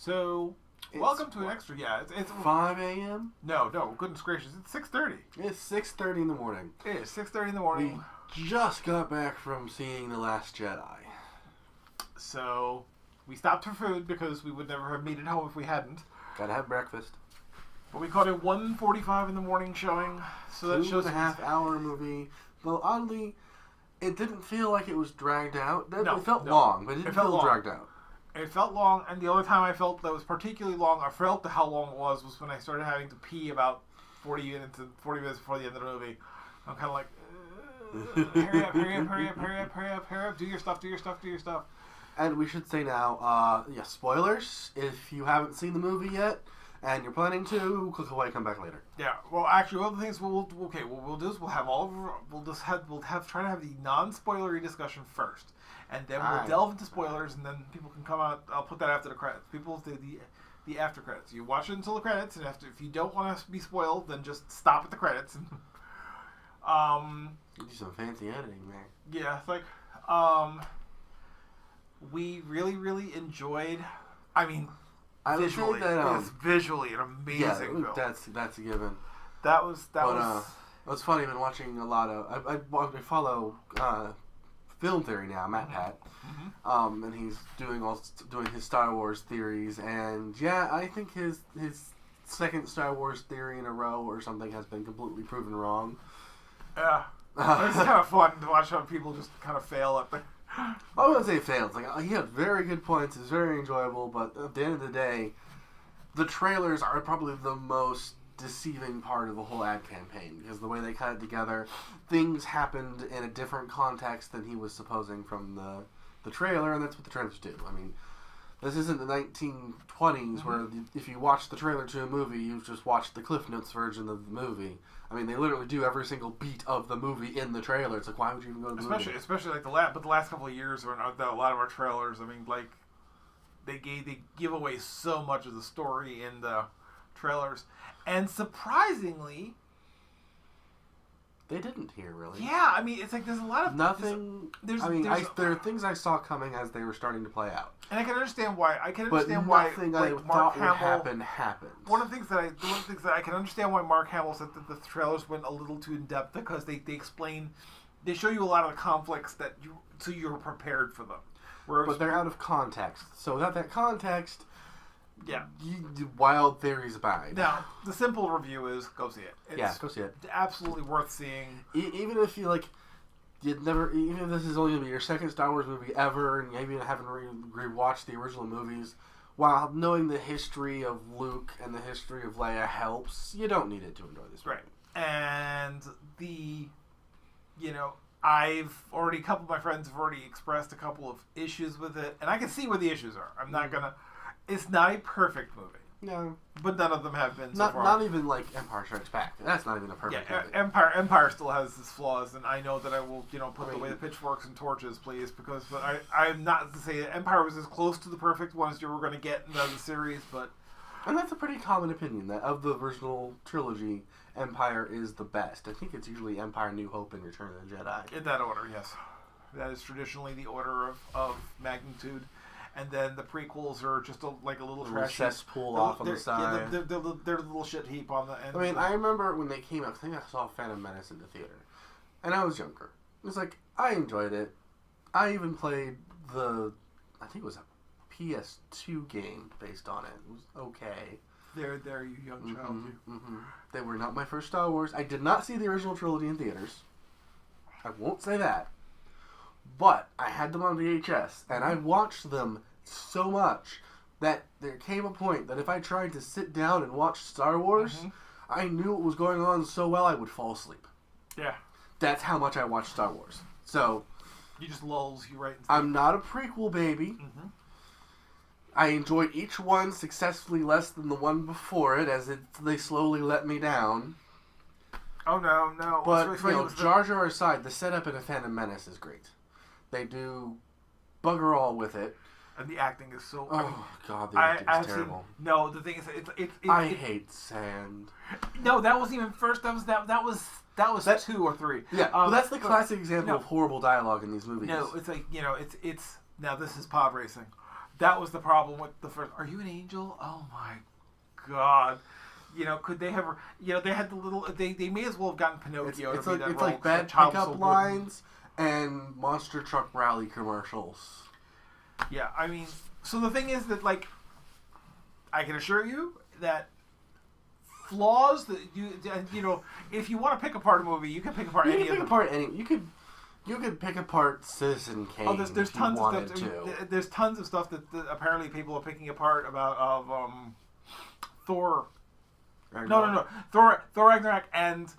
So, welcome to an extra. Yeah, it's 5 a.m. No, goodness gracious, it's 6:30. It's 6:30 in the morning. It is 6:30 in the morning. We just got back from seeing The Last Jedi. So, we stopped for food because we would never have made it home if we hadn't. Gotta have breakfast. But we caught a 1:45 in the morning showing, so that shows 2.5-hour movie. Though oddly, it didn't feel like it was dragged out. No, it felt long, but it didn't feel dragged out. It felt long, and the only time I felt that was particularly long, I felt how long it was when I started having to pee about 40 minutes before the end of the movie. I'm kind of like, hurry up, do your stuff. And we should say now, spoilers. If you haven't seen the movie yet, and you're planning to, click away, come back later. Yeah, well, actually, one of the things what we'll do is we'll try to have the non-spoilery discussion first, and then we'll delve into spoilers, and then people can come out. I'll put that after the credits. People do the after credits. You watch it until the credits, and if you don't want to be spoiled, then just stop at the credits. You do some fancy editing there. Yeah, it's like we really enjoyed. I mean. Visually, it's visually an amazing film. That's a given. That was. It's funny. I've been watching a lot of. I follow film theory now. Matt Pat, and he's doing his Star Wars theories. And yeah, I think his second Star Wars theory in a row or something has been completely proven wrong. Yeah, it's kind of fun to watch how people just kind of fail at the. I wouldn't say it failed. Like, he had very good points. It was very enjoyable, but at the end of the day, the trailers are probably the most deceiving part of the whole ad campaign because the way they cut it together, things happened in a different context than he was supposing from the trailer, and that's what the trailers do. I mean, this isn't the 1920s where if you watch the trailer to a movie, you've just watched the Cliff Notes version of the movie. I mean, they literally do every single beat of the movie in the trailer. It's like, why would you even go to the movie? Especially like the last couple of years, or a lot of our trailers. I mean, like they give away so much of the story in the trailers, and surprisingly, they didn't here really. Yeah, I mean, it's like there's a lot of nothing. There are things I saw coming as they were starting to play out, and I can understand why. Nothing I thought would happen happened. One of the things that I can understand why Mark Hamill said that the trailers went a little too in depth because they explain, they show you a lot of the conflicts so you're prepared for them. But they're out of context. So without that context. Yeah, wild theories abide. Now, the simple review is go see it. Go see it. It's absolutely worth seeing. Even if you even if this is only going to be your second Star Wars movie ever, and maybe you haven't rewatched the original movies, while knowing the history of Luke and the history of Leia helps, you don't need it to enjoy this movie. Right. And a couple of my friends have already expressed a couple of issues with it, and I can see where the issues are. I'm not gonna. It's not a perfect movie. No. But none of them have been so far. Not even like Empire Strikes Back. That's not even a perfect movie. Empire still has its flaws, and I know that I will, put away the pitchforks and torches, please, because I'm not to say that Empire was as close to the perfect one as you were going to get in the series, but... And that's a pretty common opinion, that of the original trilogy, Empire is the best. I think it's usually Empire, New Hope, and Return of the Jedi. In that order, yes. That is traditionally the order of magnitude. And then the prequels are just a little trash cesspool off on the side. Yeah, they're a little shit heap on the end. I mean, I remember when they came out, I think I saw Phantom Menace in the theater. And I was younger. It was like, I enjoyed it. I even played I think it was a PS2 game based on it. It was okay. There, you young child. They were not my first Star Wars. I did not see the original trilogy in theaters. I won't say that. But I had them on VHS, and I watched them so much that there came a point that if I tried to sit down and watch Star Wars, I knew what was going on so well I would fall asleep. Yeah. That's how much I watched Star Wars. So... You just lulls you right. I'm not a prequel baby. I enjoyed each one successfully less than the one before it, as they slowly let me down. Oh, no. But, Jar Jar aside, the setup in A Phantom Menace is great. They do bugger all with it. And the acting is so... God, the acting is terrible. No, the thing is... I hate sand. No, that wasn't even first. That was 2 or 3. Yeah, but that's the classic example of horrible dialogue in these movies. No, it's like, it's... Now, this is pod racing. That was the problem with the first. Are you an angel? Oh my god. Could they have? They had the little. They may as well have gotten Pinocchio. It's like bad pickup lines and monster truck rally commercials. Yeah, I mean, so the thing is that, like, I can assure you that flaws that if you want to pick apart a movie, you can pick apart any of them. You could pick apart Citizen Kane. Oh, there's tons of stuff. There's tons of stuff that apparently people are picking apart of Thor. No. Thor Ragnarok and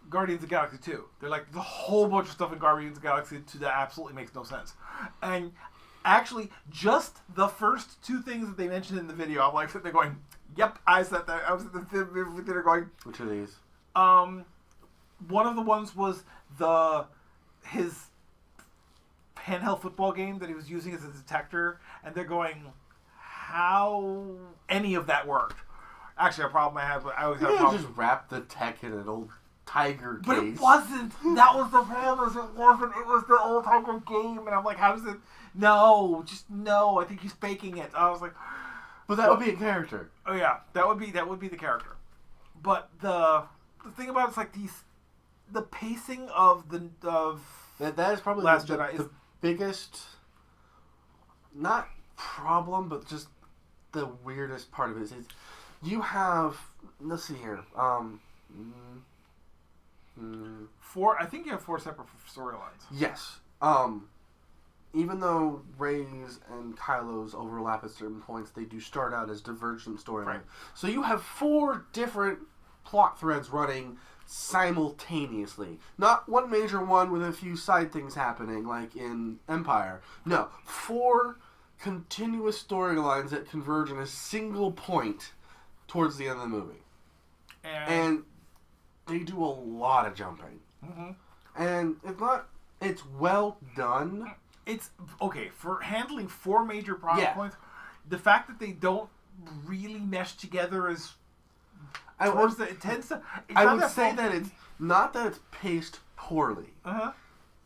Guardians of the Galaxy 2. They're like, the whole bunch of stuff in Guardians of the Galaxy 2 that absolutely makes no sense. And actually, just the first two things that they mentioned in the video, I'm like sitting there going, yep, I said that. I was at the theater going, which are these? One of the ones was his handheld football game that he was using as a detector, and they're going, how any of that worked. Actually, a problem I had, but I always had a problem. Just wrap the tech in an old tiger case. But it wasn't. That was the problem. It wasn't. It was the old tiger game, and I'm like, how does it? No, just no. I think he's faking it. I was like, but that would be a character. Oh yeah, that would be the character. But the thing about it's like the pacing of that is probably Last Jedi the biggest, not problem, but just the weirdest part of it is you have, let's see here, four. I think you have 4 separate storylines. Yes. Even though Rey's and Kylo's overlap at certain points, they do start out as divergent storylines. Right. So you have 4 different plot threads running simultaneously. Not one major one with a few side things happening like in Empire. No, 4 continuous storylines that converge in a single point towards the end of the movie. And they do a lot of jumping. Mm-hmm. And it's well done. It's okay for handling 4 major plot points. The fact that they don't really mesh together is I would say that it's not that it's paced poorly. Uh-huh.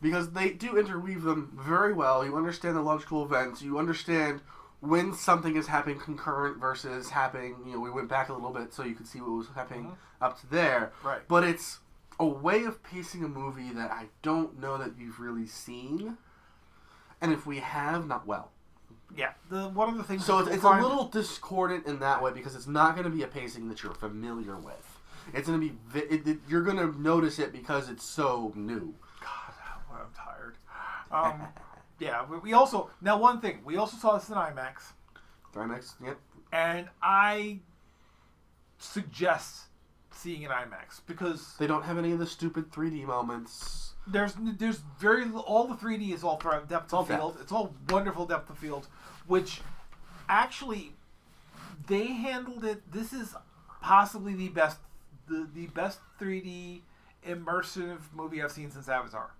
Because they do interweave them very well. You understand the logical events. You understand when something is happening concurrent versus happening. We went back a little bit so you could see what was happening up to there. Right. But it's a way of pacing a movie that I don't know that you've really seen. And if we have, not well. Yeah, one of the things. So it's a little discordant in that way because it's not going to be a pacing that you're familiar with. It's going to be you're going to notice it because it's so new. God, I'm tired. Yeah, we also one thing we also saw this in IMAX. IMAX, yep. And I suggest seeing an IMAX because they don't have any of the stupid 3D moments. There's all the 3D is all depth of field. It's all wonderful depth of field, which actually they handled it. This is possibly the best 3D immersive movie I've seen since Avatar.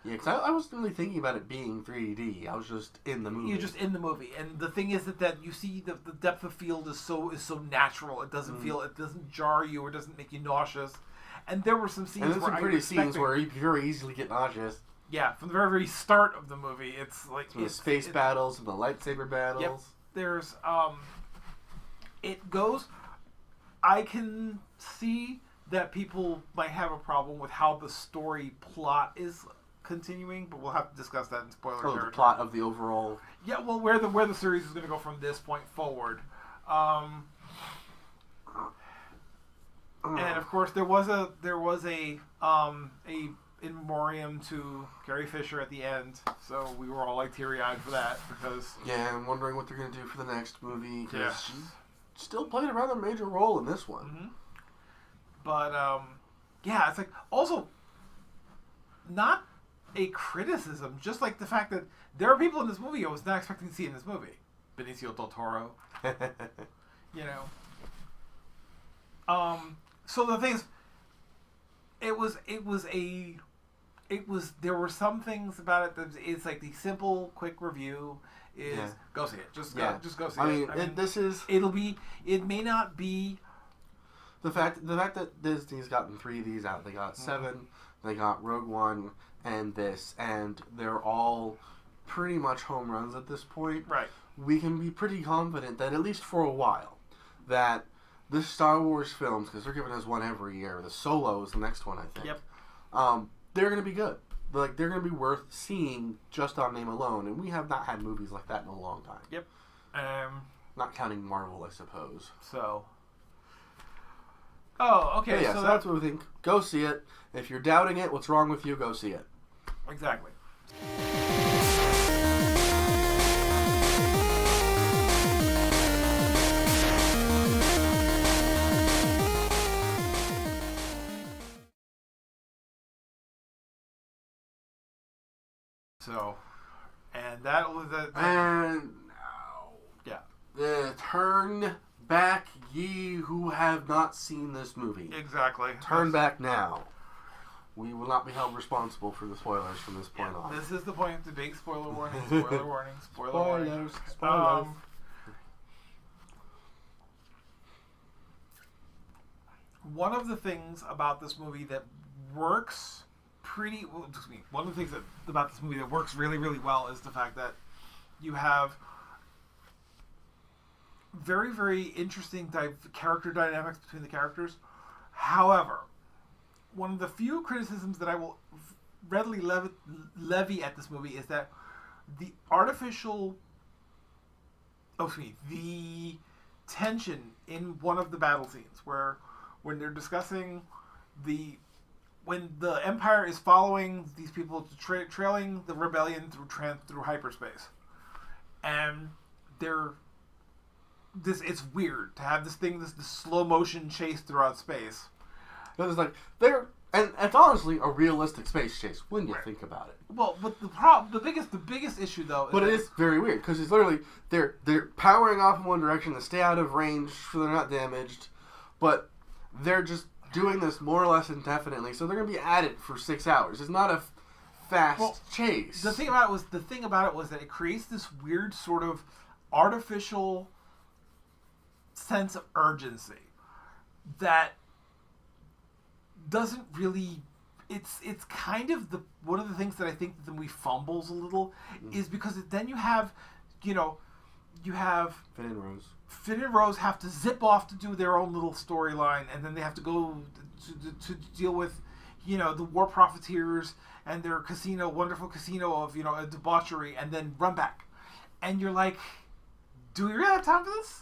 Yeah, because I wasn't really thinking about it being 3D. I was just in the movie. You're just in the movie, and the thing is that you see the depth of field is so natural. It doesn't it doesn't jar you or doesn't make you nauseous. And there were some scenes where you very easily get nauseous. Yeah, from the very, very start of the movie, it's like the space battles and the lightsaber battles. Yep. There's it goes. I can see that people might have a problem with how the story plot is continuing, but we'll have to discuss that in spoiler territory. The plot of the overall. Yeah, well, where the series is going to go from this point forward. And of course, there was a in memoriam to Carrie Fisher at the end, so we were all like teary-eyed for that because I'm wondering what they're going to do for the next movie because she still played a rather major role in this one. Mm-hmm. But it's like also not a criticism, just like the fact that there are people in this movie I was not expecting to see in this movie. Benicio del Toro, So the thing is, there were some things about it that it's like the simple, quick review is go see it. Just go see it. It may not be the fact that Disney's gotten 3 of these out. They got 7, they got Rogue One, and this, and they're all pretty much home runs at this point. Right. we can be pretty confident that, at least for a while, that the Star Wars films, because they're giving us one every year, the Solo is the next one, I think. Yep. They're going to be good. Like, they're going to be worth seeing just on name alone, and we have not had movies like that in a long time. Yep. Not counting Marvel, I suppose. So. Oh, okay. Yeah, so that's what we think. Go see it. If you're doubting it, what's wrong with you? Go see it. Exactly. So, and that was the. And now. Yeah. Turn back, ye who have not seen this movie. Exactly. Turn back now. We will not be held responsible for the spoilers from this point on. This is the point. The big spoiler warning. Spoiler warning. Spoiler warning. Spoilers. One of the things about this movie that works one of the things about this movie that works really, really well is the fact that you have very, very interesting character dynamics between the characters. However, one of the few criticisms that I will readily levy at this movie is that the the tension in one of the battle scenes when they're discussing when the Empire is following these people, trailing the rebellion through hyperspace, and it's weird to have this slow motion chase throughout space. It's like and it's honestly a realistic space chase when you think about it. Well, but the biggest issue though. But it is very weird because it's literally they're powering off in one direction to stay out of range so they're not damaged, but they're just doing this more or less indefinitely, so they're going to be at it for 6 hours. It's not a fast chase. The thing about it was that it creates this weird sort of artificial sense of urgency that doesn't really. It's kind of one of the things that I think that the movie fumbles a little is because then you have Finn and Rose. Finn and Rose have to zip off to do their own little storyline, and then they have to go to deal with, the war profiteers and their wonderful casino of, a debauchery, and then run back. And you're like, do we really have time for this?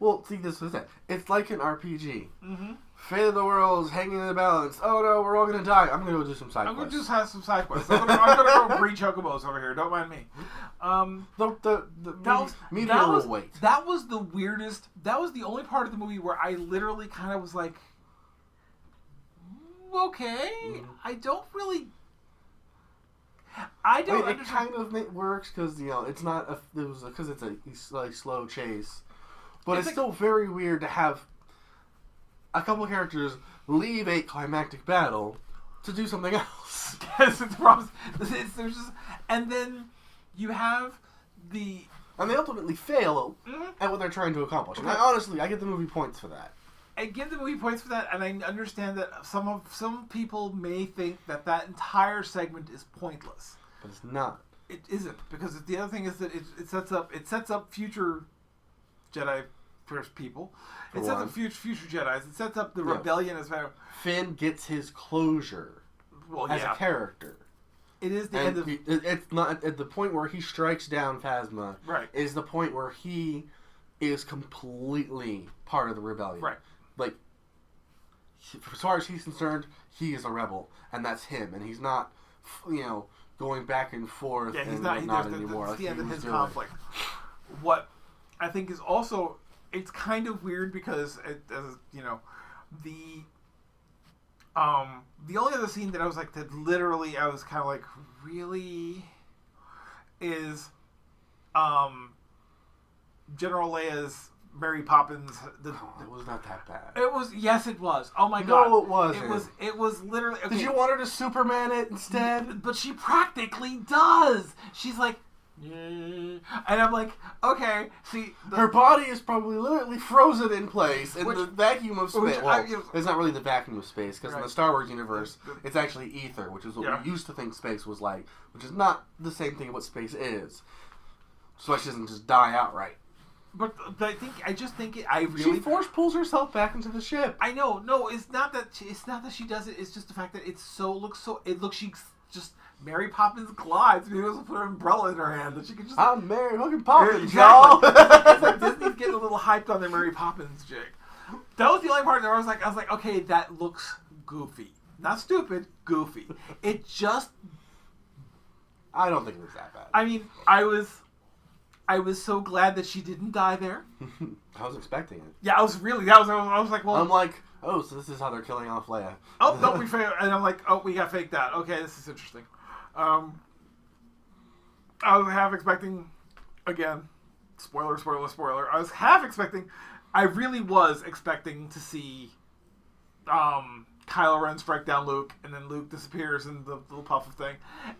Well, see, this is it. It's like an RPG. Mm-hmm. Fate of the world is hanging in the balance. Oh no, we're all going to die. I'm going to go do some side quests. I'm going to have some side quests. I'm going to go breed chocobos over here. Don't mind me. Meteor will wait. That was the weirdest. That was the only part of the movie where I literally kind of was like, okay, I don't really. I don't. It kind of works because it's not. Because it's a slow chase, but it's still very weird to have a couple of characters leave a climactic battle to do something else. Yes, it's problem. And then you have and they ultimately fail at what they're trying to accomplish. And I get the movie points for that. I give the movie points for that, and I understand that some people may think that entire segment is pointless. But it's not. It isn't, because the other thing is that it sets up future Jedi first people. It sets up future Jedis. It sets up the rebellion as well. Finn gets his closure as a character. It is the end of. It's not at the point where he strikes down Phasma. Right. Is the point where he is completely part of the rebellion. Right. Like, as far as he's concerned, he is a rebel, and that's him, and he's not, going back and forth. Yeah, he's not not anymore. It's the end of his conflict. What I think is also, it's kind of weird because the only other scene that I was like, that literally I was kind of like, really, is General Leia's Mary Poppins. It was not that bad. It was. Yes, it was. Oh my god. No, it wasn't. It was literally. Okay. Did you want her to Superman it instead? But she practically does. She's like, and I'm like, okay. See, her body is probably literally frozen in place in the vacuum of space. It's not really the vacuum of space, because in the Star Wars universe, it's actually ether, which is what we used to think space was like, which is not the same thing what space is. so she doesn't just die outright. But I just think she force pulls herself back into the ship. I know. No, it's not that she does it. It's just the fact that she just Mary Poppins glides. Maybe it put an umbrella in her hand that she can just. I'm Mary fucking Poppins, exactly. It's like Disney's getting a little hyped on their Mary Poppins jig. That was the only part where I was like, okay, that looks goofy, not stupid, goofy. It just. I don't think it was that bad. I mean, I was so glad that she didn't die there. I was expecting it. Yeah, I was like, well... I'm like, oh, so this is how they're killing off Leia. Oh, no, we faked... And I'm like, oh, we got faked that. Okay, this is interesting. I was half expecting... Again, spoiler. I was half expecting... I really was expecting to see... Kylo Ren strike down Luke, and then Luke disappears in the little puff of thing.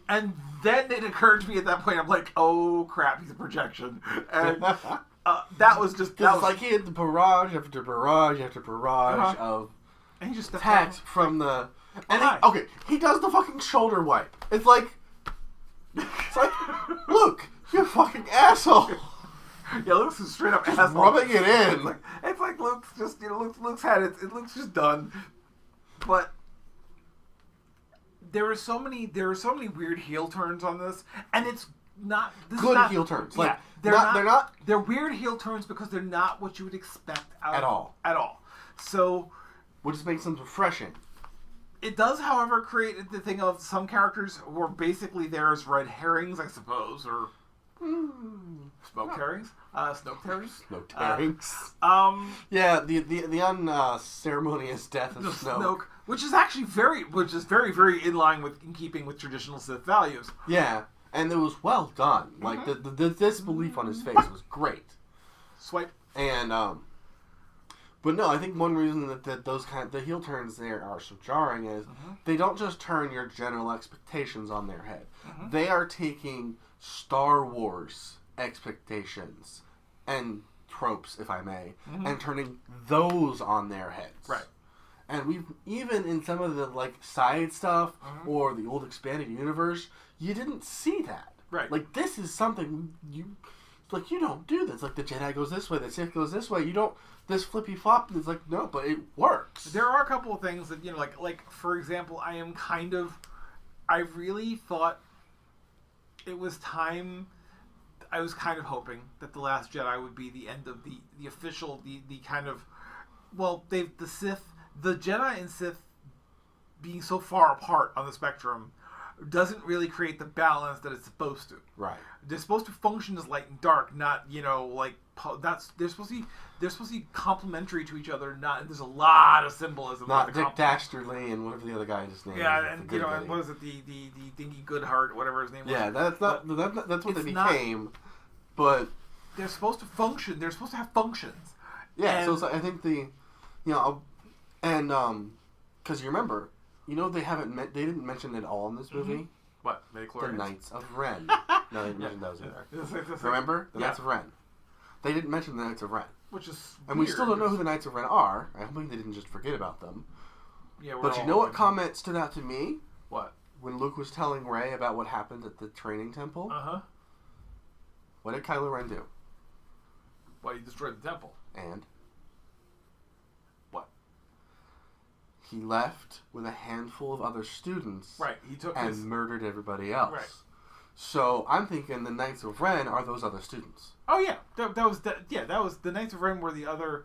And then it occurred to me at that point, I'm like, oh crap, he's a projection. And that was just... That was like he had the barrage after barrage after barrage of and he just attacks from the... And he does the fucking shoulder wipe. It's like, Luke, you fucking asshole. Yeah, Luke's just straight up asshole. Rubbing it in. It's like Luke's just, Luke's had it. Luke's just done. But there are so many weird heel turns on this, and it's not good heel turns. Like they're not. They're weird heel turns because they're not what you would expect at all. So, which makes them refreshing. It does, however, create the thing of some characters who are basically there as red herrings, I suppose, or smoke herrings, snoke herrings. Snoke herrings. Yeah, the unceremonious death of Snoke. Which is actually very, very in keeping with traditional Sith values. Yeah, and it was well done. Like the disbelief on his face was great. Swipe. And but no, I think one reason that those the heel turns there are so jarring is they don't just turn your general expectations on their head. They are taking Star Wars expectations and tropes, if I may, and turning those on their heads. Right. And we've even in some of the like side stuff or the old expanded universe, you didn't see that. Right. Like this is something you don't do this. Like the Jedi goes this way, the Sith goes this way. You don't this flippy flop. It's like no, but it works. There are a couple of things that like for example, I really thought it was time. I was kind of hoping that The Last Jedi would be the end of the official the kind of the Sith. The Jedi and Sith being so far apart on the spectrum doesn't really create the balance that it's supposed to. Right. They're supposed to function as light and dark, not they're supposed to be complementary to each other. Not there's a lot of symbolism. Not Dick Dastardly and whatever the other guy just named. Yeah, and and what is it? The Dinky Goodheart, whatever his name was. Yeah, that's what they became. But they're supposed to function. They're supposed to have functions. Yeah. So I think and because you remember, they didn't mention it all in this movie. What? Midichlorians? The Knights of Ren. No, they didn't mention those in there. Remember? The Knights of Ren. They didn't mention the Knights of Ren. Which is and weird. We still don't know who the Knights of Ren are. I hope they didn't just forget about them. Yeah, but you know what comment stood out to me? What? When Luke was telling Rey about what happened at the training temple. What did Kylo Ren do? Well, he destroyed the temple. And? What? He left with a handful of other students. Right. He took and murdered everybody else. Right. So I'm thinking the Knights of Ren are those other students. Oh yeah, that was the Knights of Ren were the other.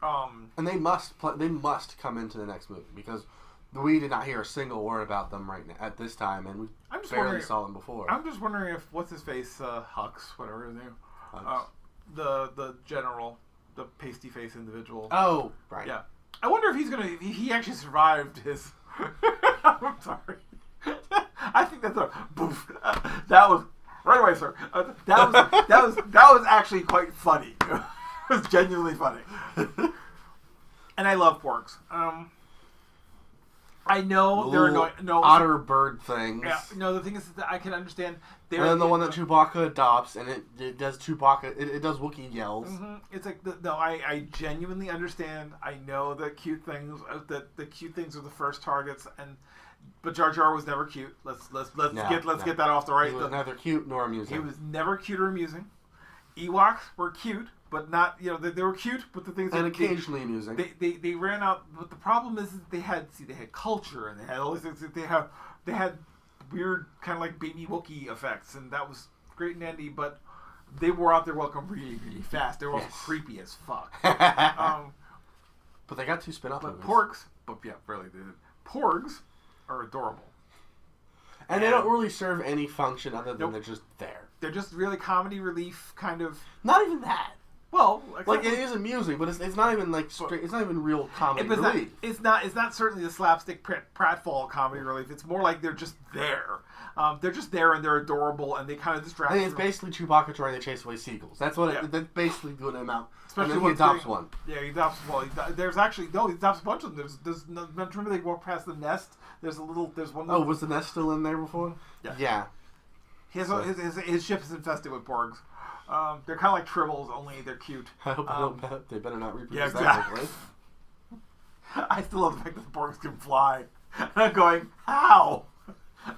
And they must come into the next movie because we did not hear a single word about them right now at this time, and we barely saw them before. I'm just wondering if what's his face, Hux, whatever his name, the general, the pasty face individual. Oh, right. Yeah, I wonder if he actually survived his. I'm sorry. I think that's a boof. That was right away, sir. That was actually quite funny. It was genuinely funny. And I love porks. I know they're annoying. No, otter bird things. Yeah, no, the thing is that I can understand. And then the one that Chewbacca adopts, and it does Chewbacca. It does Wookiee yells. Mm-hmm. It's like I genuinely understand. I know that cute things that the cute things are the first targets, but Jar Jar was never cute. Let's get that off the right. He was neither cute nor amusing. He was never cute or amusing. Ewoks were cute, but not they were cute, but the things and occasionally amusing. They ran out. But the problem is that they had culture and they had all these things. They had weird kind of like baby Wookiee effects, and that was great and dandy. But they wore out their welcome really really fast. They were also creepy as fuck. But they got 2 spin-off movies. Porgs are adorable. And they don't really serve any function other than they're just there. They're just really comedy relief kind of. Not even that. Well, like it is amusing, but it's not even like straight. It's not even real comedy relief. It's not certainly the slapstick pratfall comedy relief. It's more like they're just there. They're just there and they're adorable and they kind of distract. I think it's basically Chewbacca trying to chase away seagulls. That's what. That's basically what I'm out. Especially when he adopts one. Yeah, he adopts. Well, there's actually he adopts a bunch of them. Remember they walk past the nest. There's one. Oh, was the nest still in there before? Yeah. His ship is infested with porgs. They're kind of like tribbles, only they're cute. I hope they better not reproduce that quickly. I still love the fact that the porgs can fly. And I'm going, how?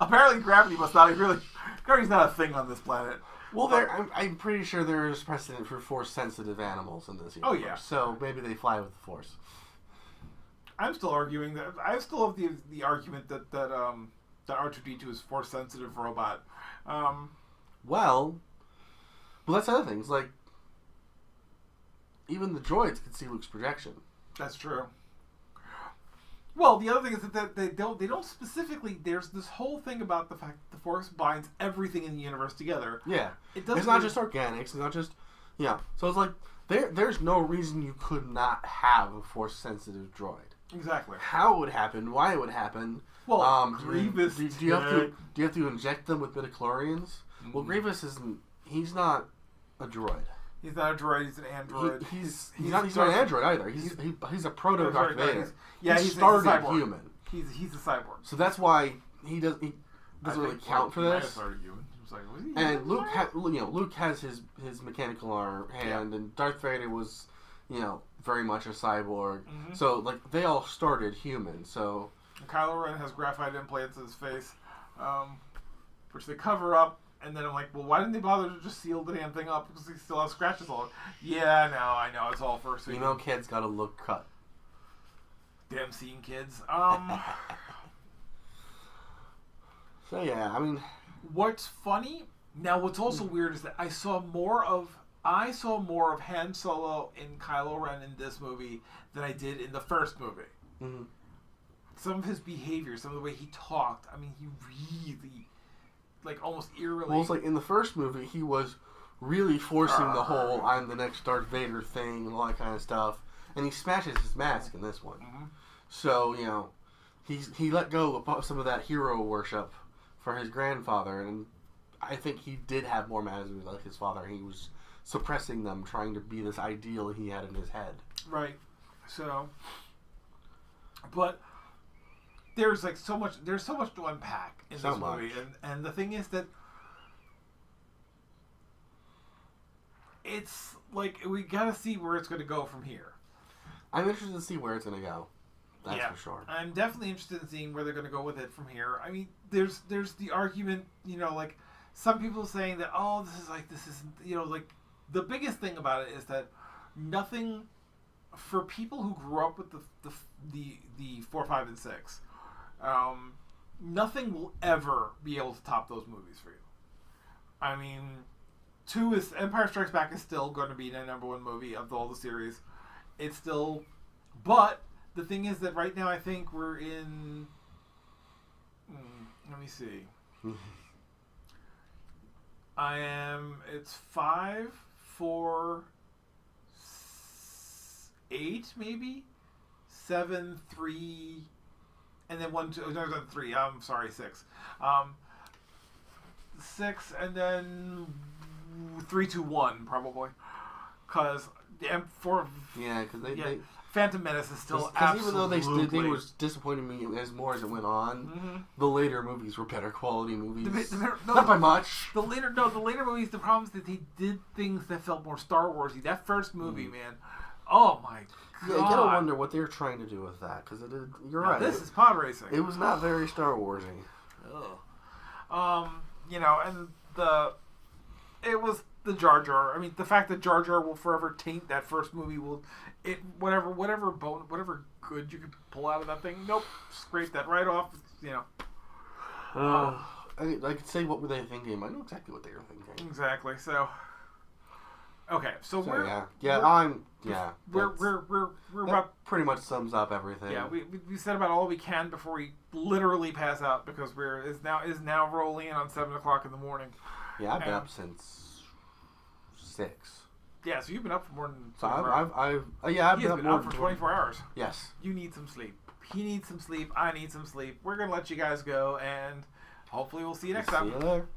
Apparently gravity must not really... Gravity's not a thing on this planet. Well, I'm pretty sure there's precedent for Force-sensitive animals in this universe. Oh, yeah. So maybe they fly with the Force. I'm still arguing that... I still have the argument that R2-D2 is Force-sensitive robot. Well, that's the other thing. It's like, even the droids can see Luke's projection. That's true. Well, the other thing is that they don't specifically. There's this whole thing about the fact that the Force binds everything in the universe together. Yeah, it's not just organics. It's not just So it's like there's no reason you could not have a Force sensitive droid. Exactly. How it would happen? Why it would happen? Well, Grievous. Do you have to inject them with midichlorians? Mm-hmm. Well, Grievous isn't. He's not a droid. He's not a droid. He's an android. He's not an android either. He's a proto Darth Vader. He started a human. He's a cyborg. So that's why he doesn't really count for this. And Luke has his mechanical arm hand, and Darth Vader was very much a cyborg. Mm-hmm. So like they all started human. So and Kylo Ren has graphite implants in his face, which they cover up. And then I'm like, well, why didn't they bother to just seal the damn thing up? Because he still has scratches all over. Yeah, I know. It's all for... Female kids got to look cut. Damn scene kids. So, yeah, I mean... What's funny... Now, what's also weird is that I saw more of Han Solo and Kylo Ren in this movie than I did in the first movie. Mm-hmm. Some of his behavior, some of the way he talked, I mean, he really... like almost eerily. Well, it's like in the first movie, he was really forcing the whole "I'm the next Darth Vader" thing and all that kind of stuff, and he smashes his mask in this one. Mm-hmm. So he let go of some of that hero worship for his grandfather, and I think he did have more mannerisms like his father. He was suppressing them, trying to be this ideal he had in his head. Right. So, but. There's so much to unpack in this movie, and the thing is that it's like we gotta see where it's gonna go from here. I'm interested to see where it's gonna go. That's for sure. I'm definitely interested in seeing where they're gonna go with it from here. I mean, there's the argument, like some people saying that this isn't like the biggest thing about it is that nothing for people who grew up with the 4, 5, and 6. Nothing will ever be able to top those movies for you. I mean, 2 is Empire Strikes Back is still going to be the number 1 movie of all the series. It's still, but the thing is that right now I think we're in. Let me see. It's 5, 4, 8 maybe, 7, 3. And then 1, 2, no, 3. I'm sorry, 6. 6, and then 3, 2, 1, probably. Because 4. Yeah, because Phantom Menace is still because even though they were disappointing me as more as it went on, the later movies were better quality movies. Not by much. The later movies. The problem is that they did things that felt more Star Warsy. That first movie, man. Oh my god. Yeah, you gotta wonder what they're trying to do with that because you're right. This is pod racing. It was not very Star Warsy. Ugh. And it was the Jar Jar. I mean, the fact that Jar Jar will forever taint that first movie whatever good you could pull out of that thing. Nope, scrape that right off. I could say what were they thinking. I know exactly what they were thinking. Exactly. So. Okay, so we're about pretty much sums up everything. Yeah, we said about all we can before we literally pass out because is now rolling in on 7:00 in the morning. Yeah, I've been up since 6. Yeah, so you've been up for more than. So I've been up for 24 hours. Yes. You need some sleep. He needs some sleep. I need some sleep. We're gonna let you guys go, and hopefully we'll see you next time. See you later.